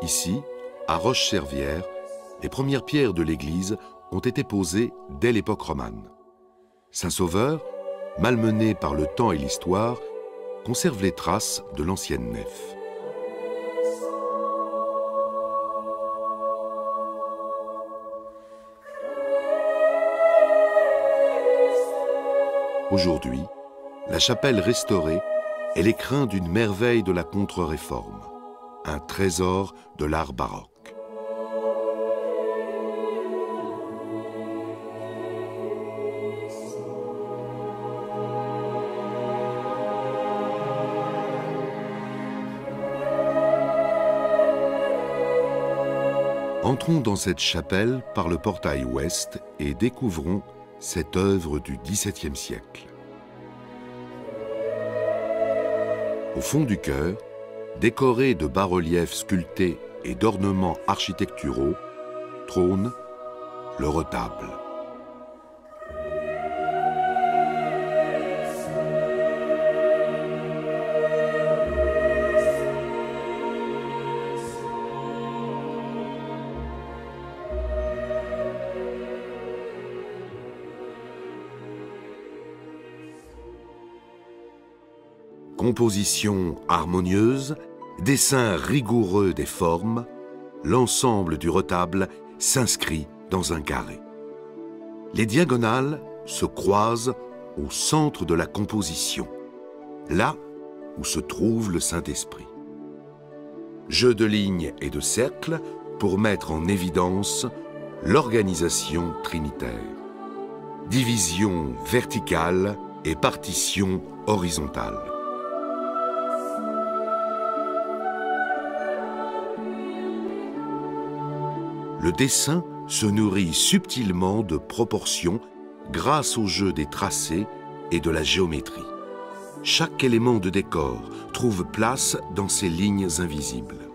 Ici, à Roche-Servière, les premières pierres de l'église ont été posées dès l'époque romane. Saint-Sauveur, malmené par le temps et l'histoire, conserve les traces de l'ancienne nef. Aujourd'hui, la chapelle restaurée est l'écrin d'une merveille de la contre-réforme, un trésor de l'art baroque. Entrons dans cette chapelle par le portail ouest et découvrons cette œuvre du XVIIe siècle. Au fond du chœur, décoré de bas-reliefs sculptés et d'ornements architecturaux, trône le retable. Composition harmonieuse, dessin rigoureux des formes, l'ensemble du retable s'inscrit dans un carré. Les diagonales se croisent au centre de la composition, là où se trouve le Saint-Esprit. Jeu de lignes et de cercles pour mettre en évidence l'organisation trinitaire. Division verticale et partition horizontale. Le dessin se nourrit subtilement de proportions grâce au jeu des tracés et de la géométrie. Chaque élément de décor trouve place dans ces lignes invisibles.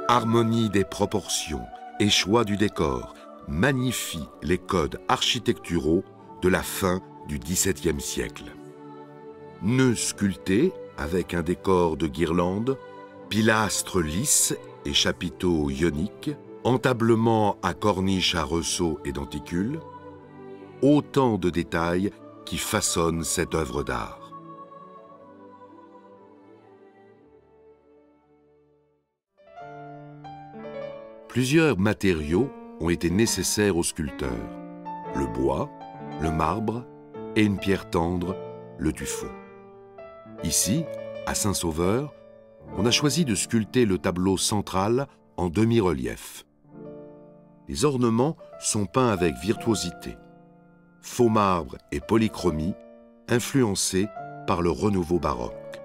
Harmonie des proportions et choix du décor magnifient les codes architecturaux de la fin du XVIIe siècle. Nœuds sculptés avec un décor de guirlandes, pilastres lisses et chapiteaux ioniques, entablements à corniches à ressaut et denticules, autant de détails qui façonnent cette œuvre d'art. Plusieurs matériaux ont été nécessaires aux sculpteurs: le bois, le marbre et une pierre tendre, le tuffeau. Ici, à Saint-Sauveur, on a choisi de sculpter le tableau central en demi-relief. Les ornements sont peints avec virtuosité, faux marbre et polychromie, influencés par le renouveau baroque.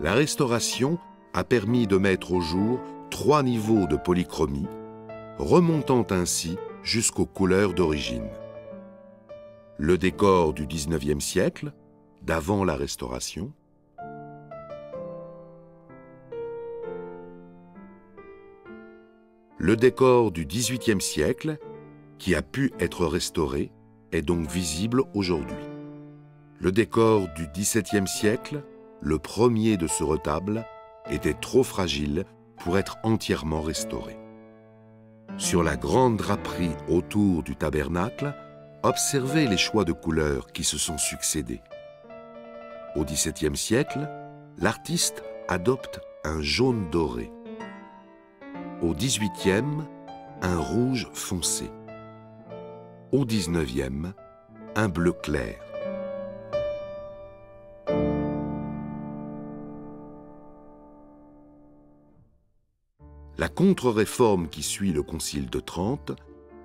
La restauration a permis de mettre au jour 3 niveaux de polychromie, remontant ainsi jusqu'aux couleurs d'origine. Le décor du XIXe siècle, d'avant la restauration, le décor du XVIIIe siècle, qui a pu être restauré, est donc visible aujourd'hui. Le décor du XVIIe siècle, le premier de ce retable, était trop fragile pour être entièrement restauré. Sur la grande draperie autour du tabernacle, observez les choix de couleurs qui se sont succédés. Au XVIIe siècle, l'artiste adopte un jaune doré. Au XVIIIe, un rouge foncé. Au XIXe, un bleu clair. La contre-réforme qui suit le Concile de Trente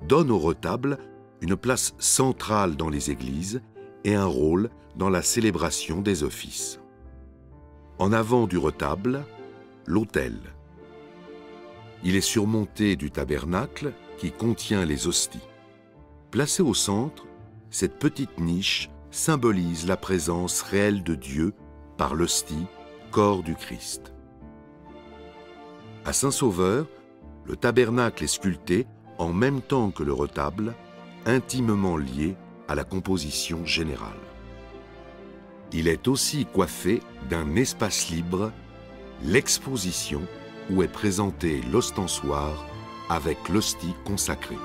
donne au retable une place centrale dans les églises et un rôle dans la célébration des offices. En avant du retable, l'autel. Il est surmonté du tabernacle qui contient les hosties. Placée au centre, cette petite niche symbolise la présence réelle de Dieu par l'hostie, corps du Christ. À Saint-Sauveur, le tabernacle est sculpté en même temps que le retable, intimement lié à la composition générale. Il est aussi coiffé d'un espace libre, l'exposition, où est présenté l'ostensoir avec l'hostie consacrée.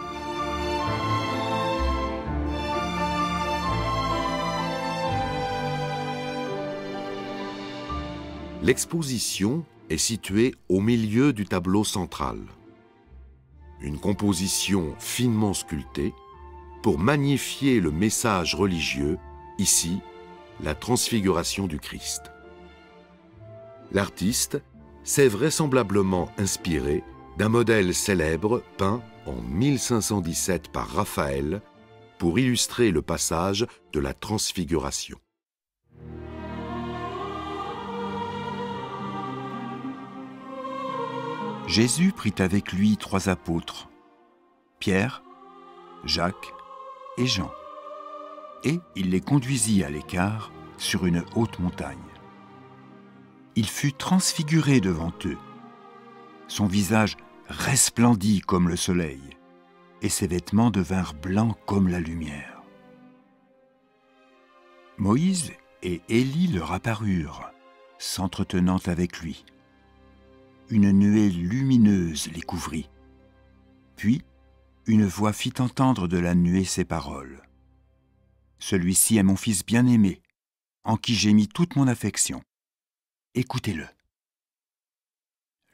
L'exposition est située au milieu du tableau central. Une composition finement sculptée pour magnifier le message religieux, ici, la transfiguration du Christ. L'artiste s'est vraisemblablement inspiré d'un modèle célèbre peint en 1517 par Raphaël pour illustrer le passage de la transfiguration. Jésus prit avec lui 3 apôtres, Pierre, Jacques et Jean, et il les conduisit à l'écart sur une haute montagne. Il fut transfiguré devant eux. Son visage resplendit comme le soleil, et ses vêtements devinrent blancs comme la lumière. Moïse et Élie leur apparurent, s'entretenant avec lui. Une nuée lumineuse les couvrit. Puis, une voix fit entendre de la nuée ces paroles. « Celui-ci est mon fils bien-aimé, en qui j'ai mis toute mon affection. Écoutez-le. »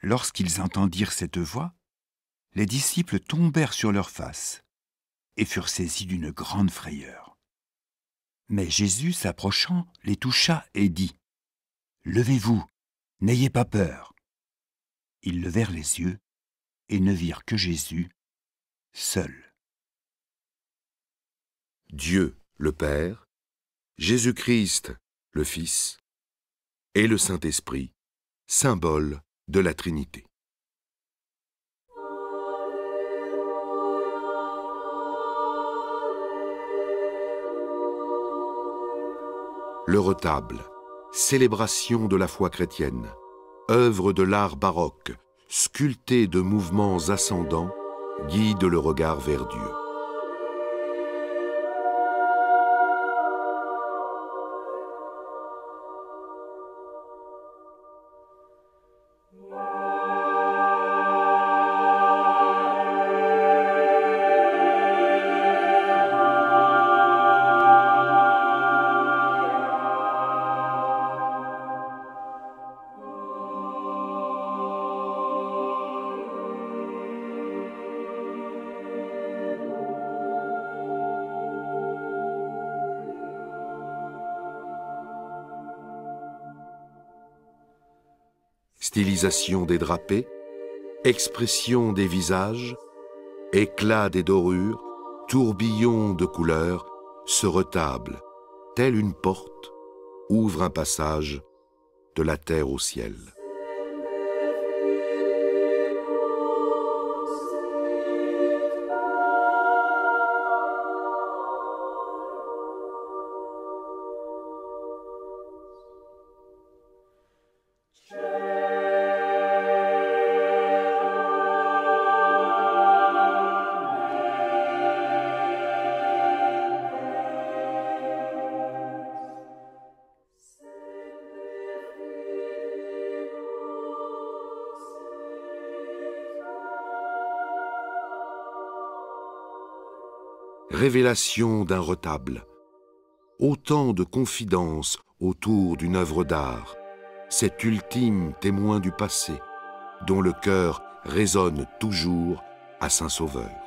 Lorsqu'ils entendirent cette voix, les disciples tombèrent sur leurs faces et furent saisis d'une grande frayeur. Mais Jésus, s'approchant, les toucha et dit « Levez-vous, n'ayez pas peur. » Ils levèrent les yeux et ne virent que Jésus, seul. Dieu, le Père, Jésus-Christ, le Fils, et le Saint-Esprit, symbole de la Trinité. Le retable, célébration de la foi chrétienne, œuvre de l'art baroque, sculptée de mouvements ascendants, guide le regard vers Dieu. Stylisation des drapés, expression des visages, éclat des dorures, tourbillon de couleurs, ce retable, tel une porte, ouvre un passage de la terre au ciel. Révélation d'un retable. Autant de confidences autour d'une œuvre d'art, cet ultime témoin du passé, dont le cœur résonne toujours à Saint-Sauveur.